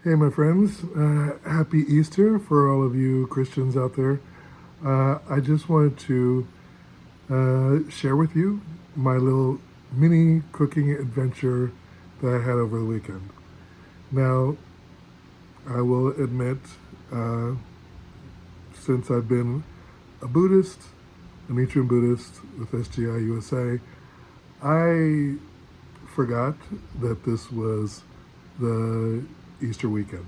Hey, my friends. Happy Easter for all of you Christians out there. I just wanted to share with you my little mini cooking adventure that I had over the weekend. Now, I will admit, uh, since I've been a Buddhist, a Nichiren Buddhist with SGI USA, I forgot that this was the Easter weekend.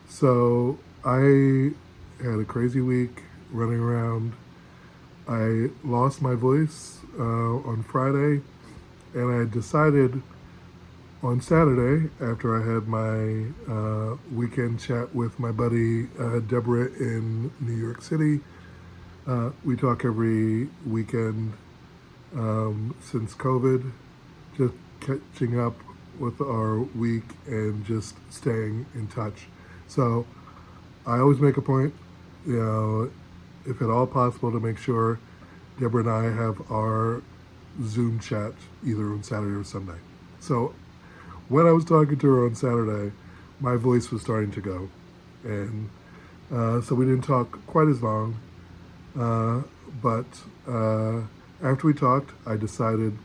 So I had a crazy week running around. I lost my voice on Friday, and I decided on Saturday, after I had my weekend chat with my buddy Deborah in New York City. We talk every weekend since COVID, just catching up with our week and just staying in touch. So I always make a point, if at all possible, to make sure Deborah and I have our Zoom chat either on Saturday or Sunday. So when I was talking to her on Saturday, my voice was starting to go. And so we didn't talk quite as long. But after we talked, I decided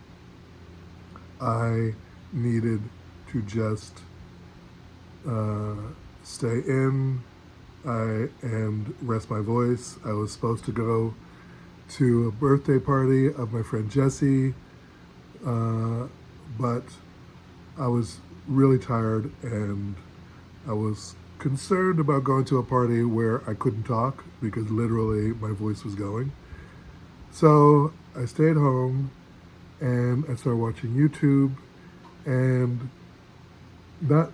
I needed to just stay in and rest my voice. I was supposed to go to a birthday party of my friend Jesse, but I was really tired and I was concerned about going to a party where I couldn't talk because literally my voice was going. So I stayed home and I started watching YouTube and not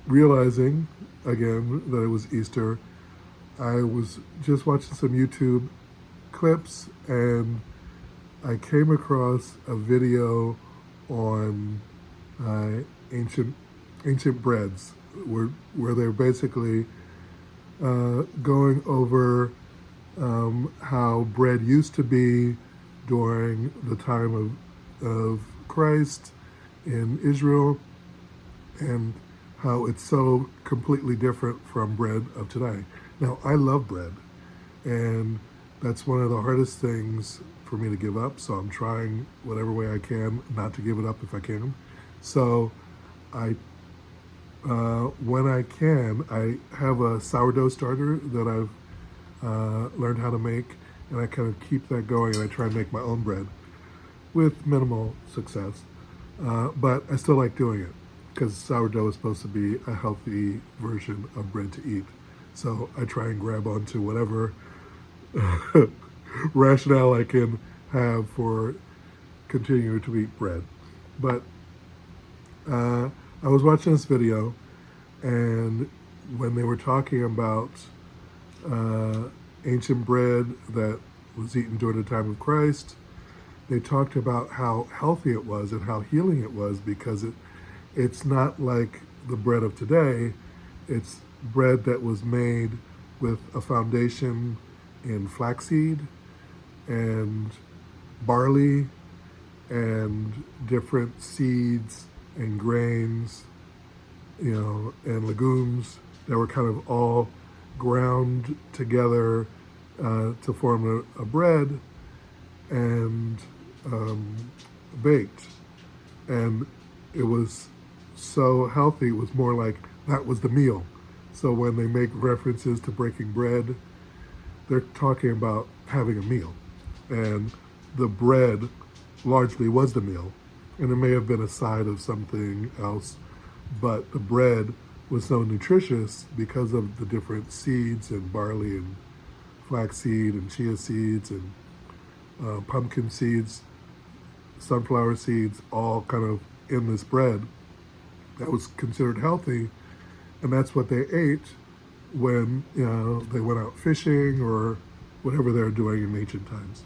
realizing again that it was Easter. I was just watching some YouTube clips and I came across a video on ancient breads where they're basically going over how bread used to be during the time of Christ in Israel and how it's so completely different from bread of today. Now, I love bread, and that's one of the hardest things for me to give up, so I'm trying whatever way I can not to give it up if I can. So when I can, I have a sourdough starter that I've learned how to make, and I kind of keep that going, and I try and make my own bread with minimal success. But I still like doing it because sourdough is supposed to be a healthy version of bread to eat. So I try and grab onto whatever rationale I can have for continuing to eat bread. But I was watching this video, and when they were talking about ancient bread that was eaten during the time of Christ, they talked about how healthy it was and how healing it was because it's not like the bread of today. It's bread that was made with a foundation in flaxseed and barley and different seeds and grains, and legumes that were kind of all ground together to form a bread and baked. And it was so healthy, it was more like that was the meal. So when they make references to breaking bread, they're talking about having a meal. And the bread largely was the meal. And it may have been a side of something else, but the bread was so nutritious because of the different seeds and barley and flaxseed and chia seeds and pumpkin seeds, sunflower seeds, all kind of in this bread that was considered healthy. And that's what they ate when they went out fishing or whatever they were doing in ancient times.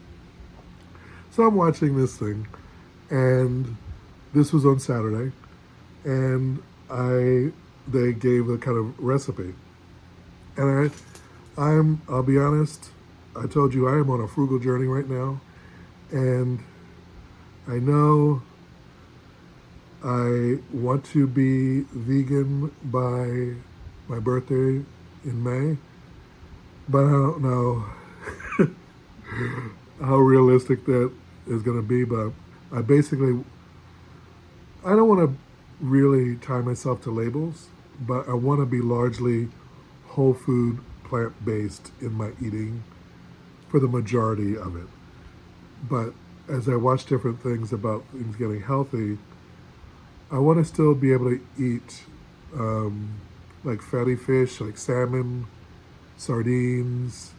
So I'm watching this thing, and this was on Saturday, and they gave a kind of recipe, and I'll be honest, I told you I am on a frugal journey right now, and I know I want to be vegan by my birthday in May, but I don't know how realistic that is going to be. But I basically, I don't want to really tie myself to labels, but I want to be largely whole food, plant based in my eating for the majority of it. But as I watch different things about things getting healthy, I want to still be able to eat um, like fatty fish, like salmon, sardines,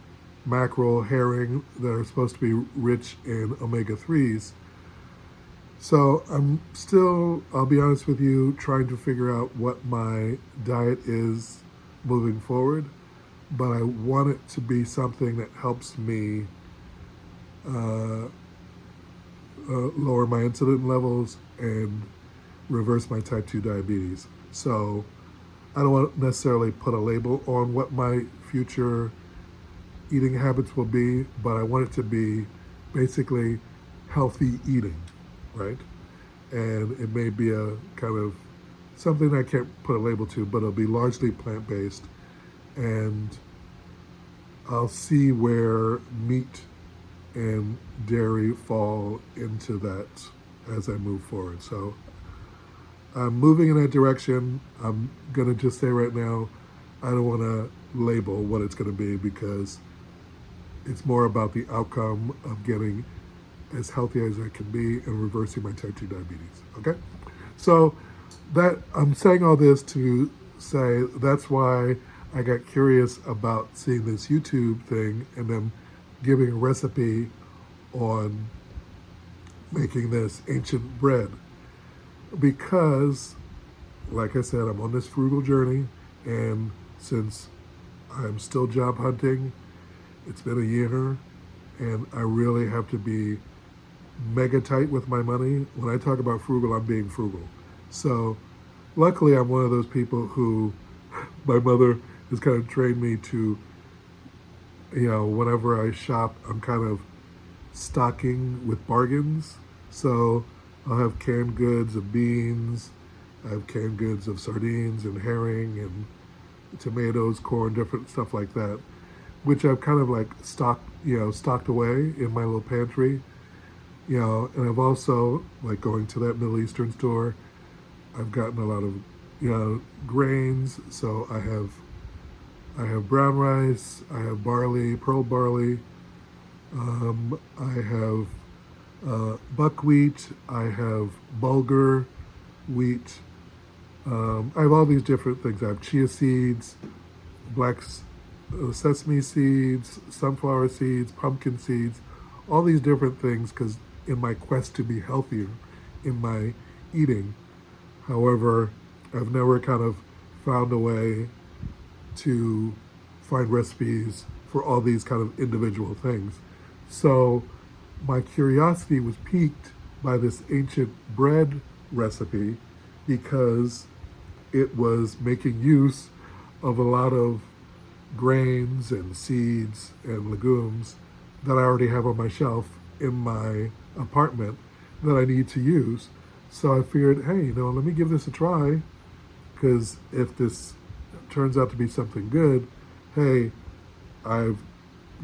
mackerel, herring that are supposed to be rich in omega 3s. So I'm still, I'll be honest with you, trying to figure out what my diet is moving forward, but I want it to be something that helps me uh, lower my insulin levels and reverse my type 2 diabetes. So I don't want to necessarily put a label on what my future eating habits will be, but I want it to be basically healthy eating, right? And it may be a kind of something I can't put a label to, but it'll be largely plant based. And I'll see where meat and dairy fall into that as I move forward. So I'm moving in that direction. I'm going to just say right now, I don't want to label what it's going to be because it's more about the outcome of getting as healthy as I can be and reversing my type 2 diabetes. Okay? So that I'm saying all this to say that's why I got curious about seeing this YouTube thing and them giving a recipe on making this ancient bread because, like I said, I'm on this frugal journey, and since I'm still job hunting, it's been a year, and I really have to be mega tight with my money. When I talk about frugal, I'm being frugal. So, luckily, I'm one of those people who my mother has kind of trained me to, whenever I shop, I'm kind of stocking with bargains. So I'll have canned goods of beans, I have canned goods of sardines and herring and tomatoes, corn, different stuff like that, which I've kind of like stocked away in my little pantry. And I've also, like going to that Middle Eastern store, I've gotten a lot of, grains. So I have brown rice, I have barley, pearl barley, I have buckwheat, I have bulgur wheat. I have all these different things. I have chia seeds, black sesame seeds, sunflower seeds, pumpkin seeds, all these different things because in my quest to be healthier in my eating. However, I've never kind of found a way to find recipes for all these kind of individual things. So my curiosity was piqued by this ancient bread recipe because it was making use of a lot of grains and seeds and legumes that I already have on my shelf in my apartment that I need to use. So I figured, hey, let me give this a try because if this turns out to be something good, hey, I've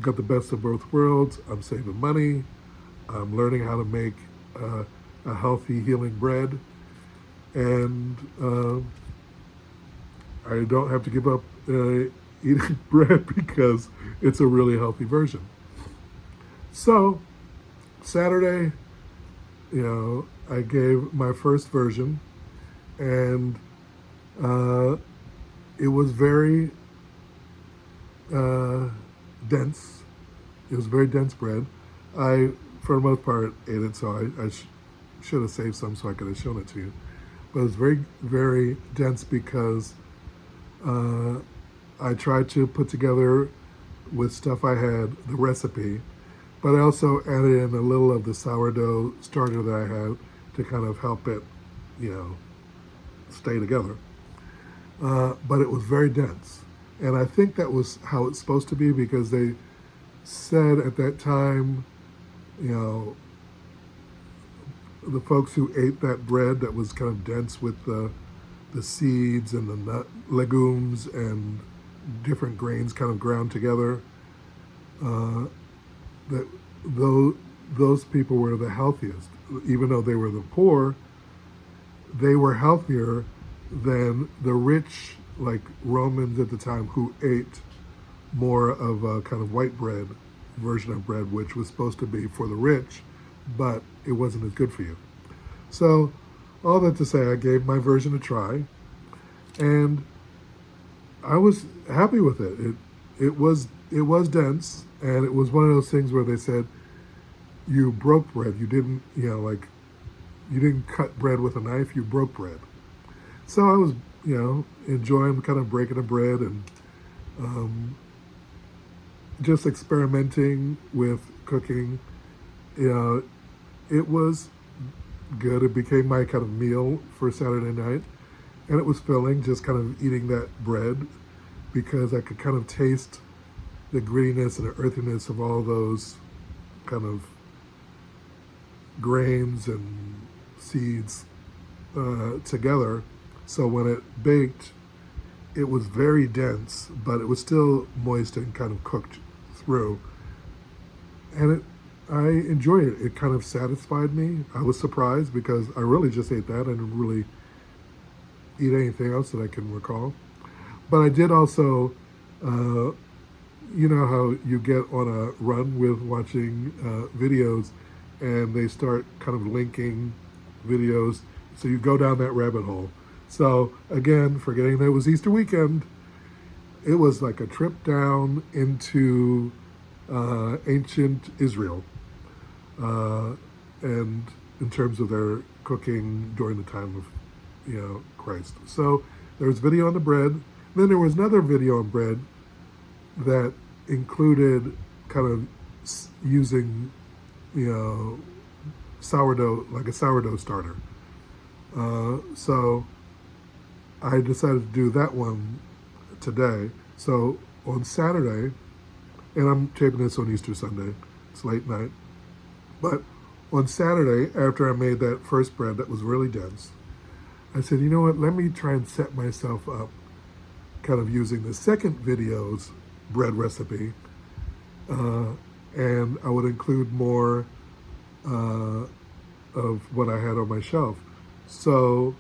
got the best of both worlds. I'm saving money. I'm learning how to make a healthy, healing bread. And I don't have to give up eating bread because it's a really healthy version. So, Saturday, I gave my first version, and it was very dense. It was very dense bread. I, for the most part, ate it, so I should have saved some so I could have shown it to you. But it was very, very dense because I tried to put together with stuff I had the recipe, but I also added in a little of the sourdough starter that I had to kind of help it, stay together. But it was very dense. And I think that was how it's supposed to be because they said at that time, the folks who ate that bread that was kind of dense with the the seeds and the legumes and different grains kind of ground together. Uh, that those people were the healthiest, even though they were the poor. They were healthier than the rich, like Romans at the time, who ate more of a kind of white bread version of bread, which was supposed to be for the rich, but it wasn't as good for you. So, all that to say, I gave my version a try, and I was happy with it. It was dense, and it was one of those things where they said you broke bread. You didn't, like you didn't cut bread with a knife. You broke bread. So I was, enjoying kind of breaking the bread and um, just experimenting with cooking. It was good. It became my kind of meal for Saturday night, and it was filling. Just kind of eating that bread because I could kind of taste the grittiness and the earthiness of all those kind of grains and seeds together. So when it baked, it was very dense, but it was still moist and kind of cooked through. And I enjoyed it. It kind of satisfied me. I was surprised because I really just ate that. I didn't really eat anything else that I can recall. But I did also, you know how you get on a run with watching videos and they start kind of linking videos. So you go down that rabbit hole. So again, forgetting that it was Easter weekend, it was like a trip down into ancient Israel, and in terms of their cooking during the time of, Christ. So there was video on the bread. Then there was another video on bread that included kind of using, sourdough, like a sourdough starter. So I decided to do that one today. So on Saturday, and I'm taping this on Easter Sunday, it's late night, but on Saturday, after I made that first bread that was really dense, I said, you know what, let me try and set myself up kind of using the second video's bread recipe, and I would include more of what I had on my shelf. So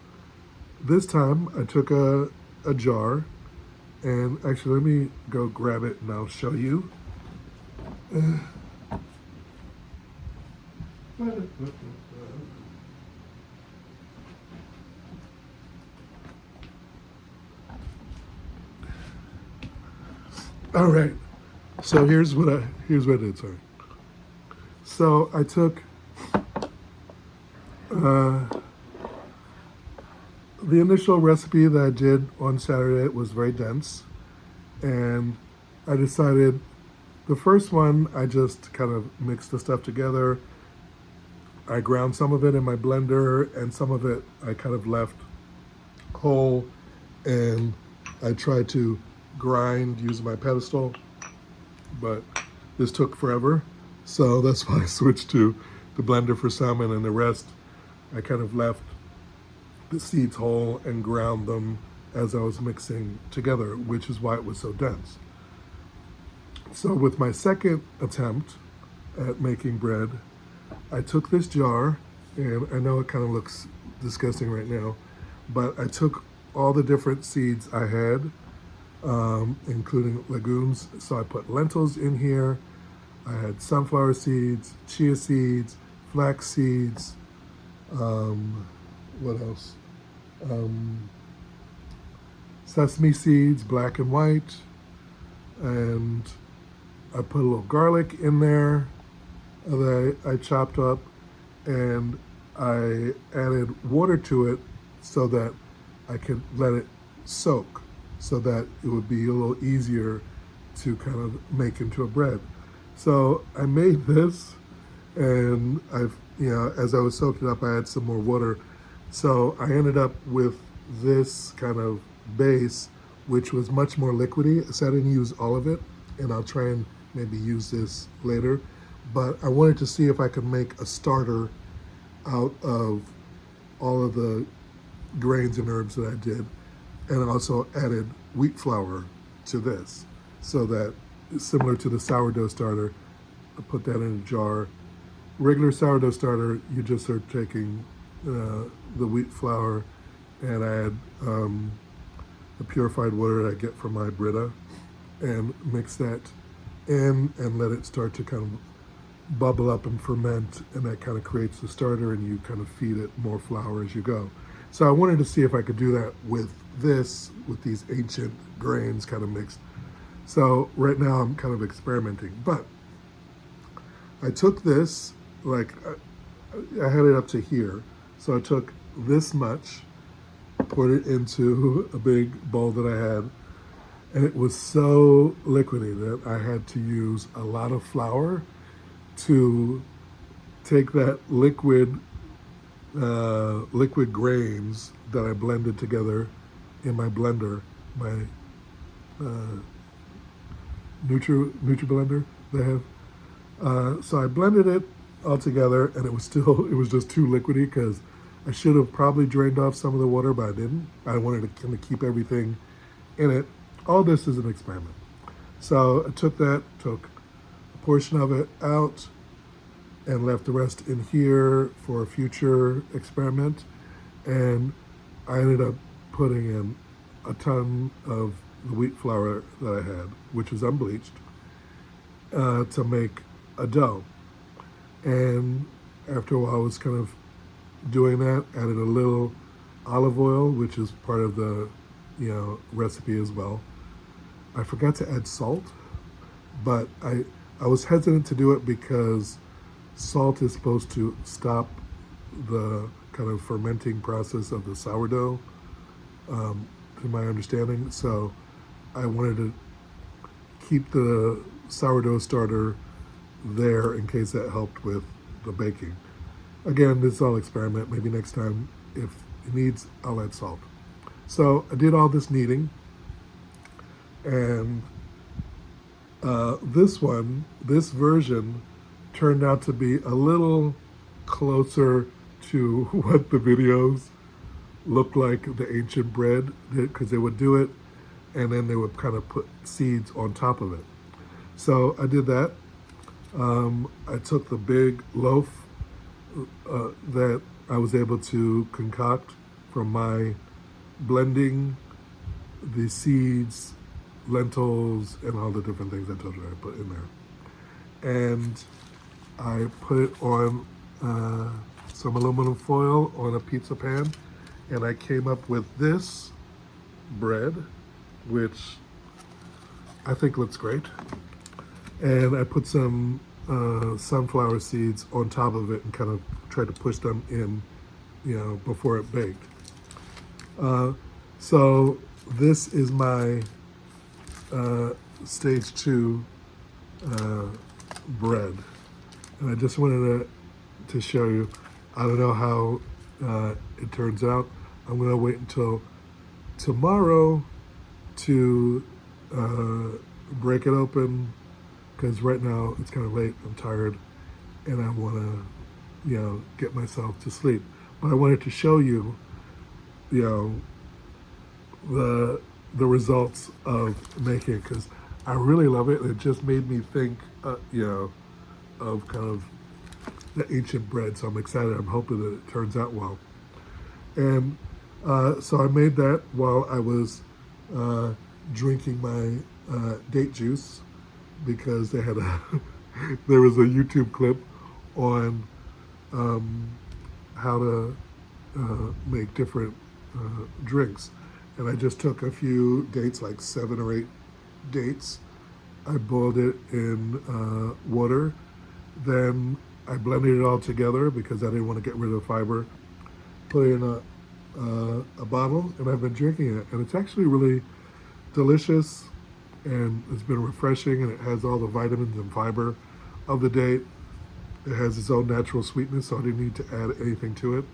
this time I took a jar, and actually let me go grab it and I'll show you. All right, so here's what I did. Sorry. So I took the initial recipe that I did on Saturday. It was very dense, and I decided the first one I just kind of mixed the stuff together. I ground some of it in my blender, and some of it I kind of left whole, and I tried to grind using my pedestal, but this took forever. So that's why I switched to the blender for some, and then the rest I kind of left the seeds whole and ground them as I was mixing together, which is why it was so dense. So with my second attempt at making bread, I took this jar, and I know it kind of looks disgusting right now, but I took all the different seeds I had, including legumes. So I put lentils in here. I had sunflower seeds, chia seeds, flax seeds, what else? Sesame seeds, black and white, and I put a little garlic in there that I chopped up, and I added water to it so that I could let it soak, so that it would be a little easier to kind of make into a bread. So I made this, and as I was soaking it up, I had some more water. So I ended up with this kind of base, which was much more liquidy. So I didn't use all of it, and I'll try and maybe use this later. But I wanted to see if I could make a starter out of all of the grains and herbs that I did, and also added wheat flour to this, so that similar to the sourdough starter, I put that in a jar. Regular sourdough starter, you just are taking the wheat flour and add the purified water that I get from my Brita and mix that in and let it start to kind of bubble up and ferment, and that kind of creates the starter, and you kind of feed it more flour as you go. So I wanted to see if I could do that with this, with these ancient grains kind of mixed. So right now I'm kind of experimenting, but I took this, like I had it up to here. So I took this much, put it into a big bowl that I had, and it was so liquidy that I had to use a lot of flour to take that liquid grains that I blended together in my blender, my Nutri blender that I have. So I blended it all together, and it was just too liquidy because I should have probably drained off some of the water, but I didn't. I wanted to kind of keep everything in it. All this is an experiment. So I took a portion of it out and left the rest in here for a future experiment. And I ended up putting in a ton of the wheat flour that I had, which was unbleached, to make a dough. And after a while, I was kind of doing that, added a little olive oil, which is part of the recipe as well. I forgot to add salt, but I was hesitant to do it because salt is supposed to stop the kind of fermenting process of the sourdough, to my understanding. So I wanted to keep the sourdough starter there in case that helped with the baking. Again, this is all experiment. Maybe next time, if it needs, I'll add salt. So I did all this kneading, and this version turned out to be a little closer to what the videos looked like, the ancient bread, because they would do it and then they would kind of put seeds on top of it. So I did that. I took the big loaf that I was able to concoct from my blending the seeds, lentils, and all the different things I told you I put in there. And I put it on some aluminum foil on a pizza pan, and I came up with this bread, which I think looks great. And I put some sunflower seeds on top of it and kind of tried to push them in, before it baked. So this is my stage 2 bread. And I just wanted to show you. I don't know how it turns out. I'm going to wait until tomorrow to break it open, because right now it's kind of late. I'm tired, and I want to, get myself to sleep. But I wanted to show you, the results of making it, because I really love it. It just made me think, of kind of the ancient bread. So I'm excited. I'm hoping that it turns out well. And so I made that while I was drinking my date juice, because they had there was a YouTube clip on how to make different drinks. And I just took a few dates, like 7 or 8 dates. I boiled it in water. Then I blended it all together because I didn't want to get rid of the fiber. Put it in a bottle, and I've been drinking it. And it's actually really delicious, and it's been refreshing, and it has all the vitamins and fiber of the date. It has its own natural sweetness, so I didn't need to add anything to it.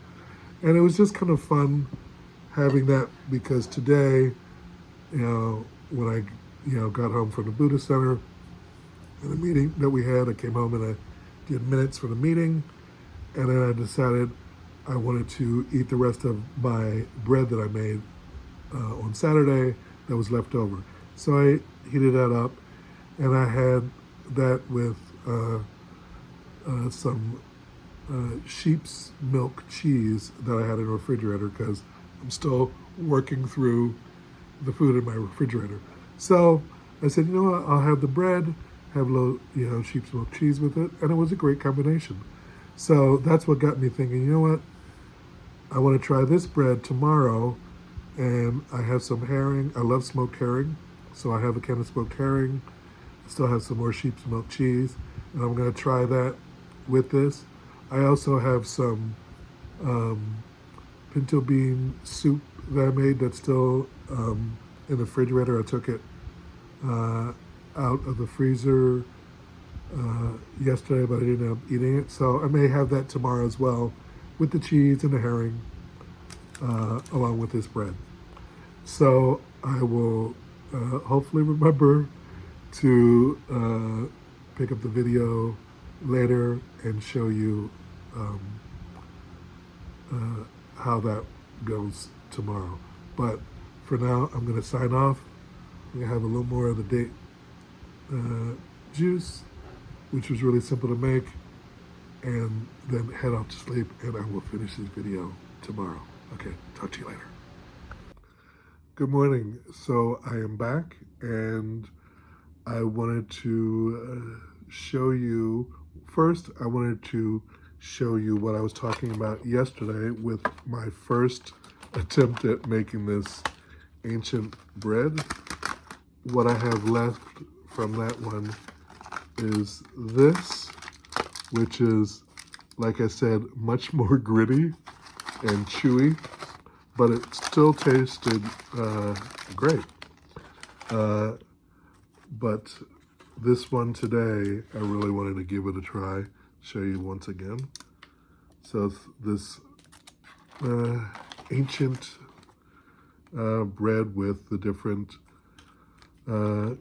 And it was just kind of fun having that, because today, when I, got home from the Buddhist Center and the meeting that we had, I came home and I did minutes for the meeting, and then I decided I wanted to eat the rest of my bread that I made on Saturday that was left over. So I heated that up, and I had that with some sheep's milk cheese that I had in the refrigerator because I'm still working through the food in my refrigerator. So I said, you know what, I'll have the bread, have a little, sheep's milk cheese with it, and it was a great combination. So that's what got me thinking, you know what, I want to try this bread tomorrow, and I have some herring. I love smoked herring, so I have a can of smoked herring. I still have some more sheep's milk cheese, and I'm going to try that with this. I also have some pinto bean soup that I made that's still in the refrigerator. I took it out of the freezer yesterday, but I didn't end up eating it. So I may have that tomorrow as well with the cheese and the herring along with this bread. So I will hopefully remember to pick up the video later and show you how that goes tomorrow. But for now, I'm going to sign off. I'm going to have a little more of the date juice, which was really simple to make, and then head off to sleep, and I will finish this video tomorrow. Okay, talk to you later. Good morning. So I am back, and I wanted to show you, first I wanted to show you what I was talking about yesterday with my first attempt at making this ancient bread. What I have left from that one is this, which is, like I said, much more gritty and chewy, but it still tasted great. But this one today, I really wanted to give it a try, show you once again. So this ancient bread with the different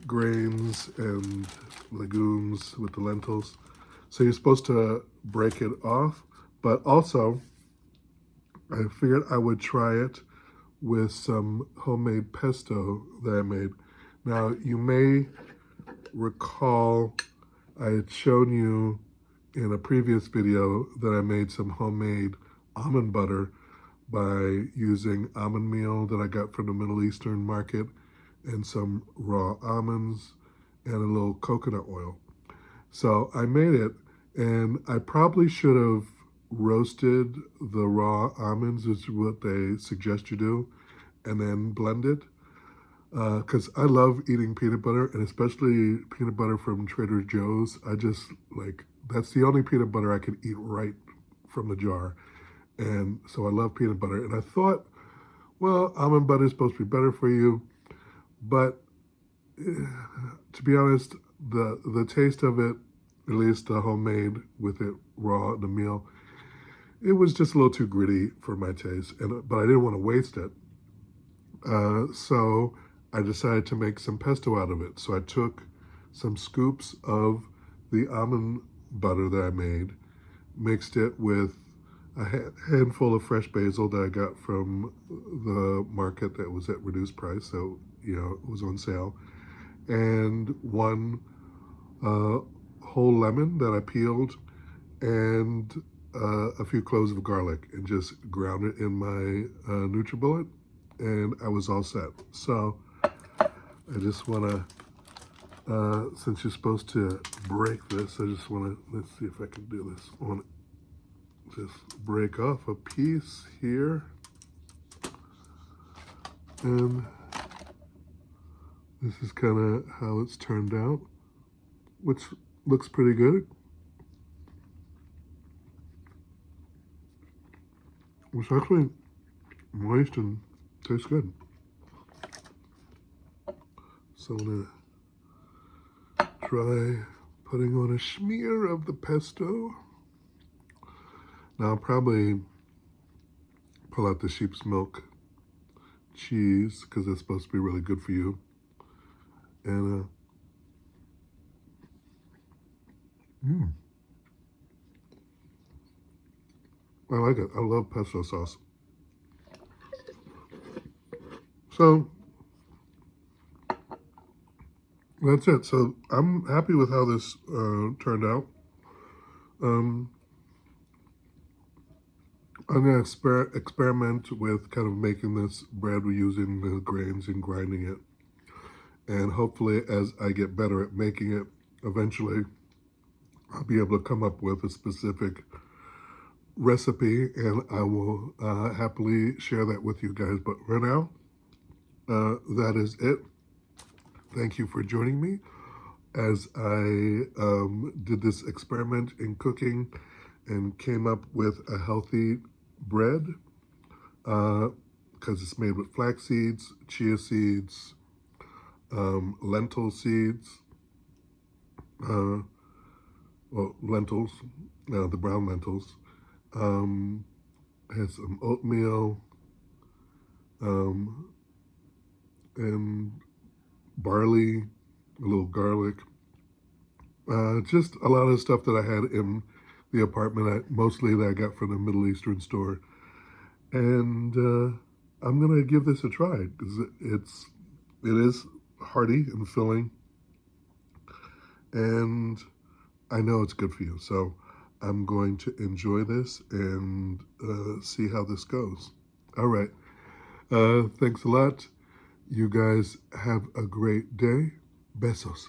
grains and legumes with the lentils. So you're supposed to break it off, but also I figured I would try it with some homemade pesto that I made. Now you may recall I had shown you in a previous video that I made some homemade almond butter by using almond meal that I got from the Middle Eastern market and some raw almonds and a little coconut oil. So I made it, and I probably should have roasted the raw almonds, is what they suggest you do, and then blend it. Because I love eating peanut butter, and especially peanut butter from Trader Joe's. I just like, that's the only peanut butter I can eat right from the jar. And so I love peanut butter. And I thought, well, almond butter is supposed to be better for you. But to be honest, the taste of it, at least the homemade with it raw in the meal, it was just a little too gritty for my taste. But I didn't want to waste it. So I decided to make some pesto out of it. So I took some scoops of the almond butter that I made, mixed it with a handful of fresh basil that I got from the market that was at reduced price, so it was on sale, and one whole lemon that I peeled, and a few cloves of garlic, and just ground it in my NutriBullet, and I was all set. So I just want to, since you're supposed to break this, I just want to, let's see if I can do this. I want to just break off a piece here, and this is kind of how it's turned out, which looks pretty good. It's actually moist and tastes good. So I'm gonna try putting on a smear of the pesto. Now I'll probably pull out the sheep's milk cheese because it's supposed to be really good for you. And I like it. I love pesto sauce. So that's it. So I'm happy with how this turned out. Um, I'm gonna experiment with kind of making this bread using the grains and grinding it, and hopefully, as I get better at making it, eventually I'll be able to come up with a specific recipe, and I will happily share that with you guys. But for now, that is it. Thank you for joining me as I did this experiment in cooking and came up with a healthy bread because it's made with flax seeds, chia seeds, lentil seeds, uh, well, lentils, the brown lentils, has some oatmeal, um, and barley, a little garlic, just a lot of stuff that I had in the apartment, mostly that I got from the Middle Eastern store. And I'm gonna give this a try because it is hearty and filling, and I know it's good for you. So I'm going to enjoy this and see how this goes. All right. Thanks a lot. You guys have a great day. Besos.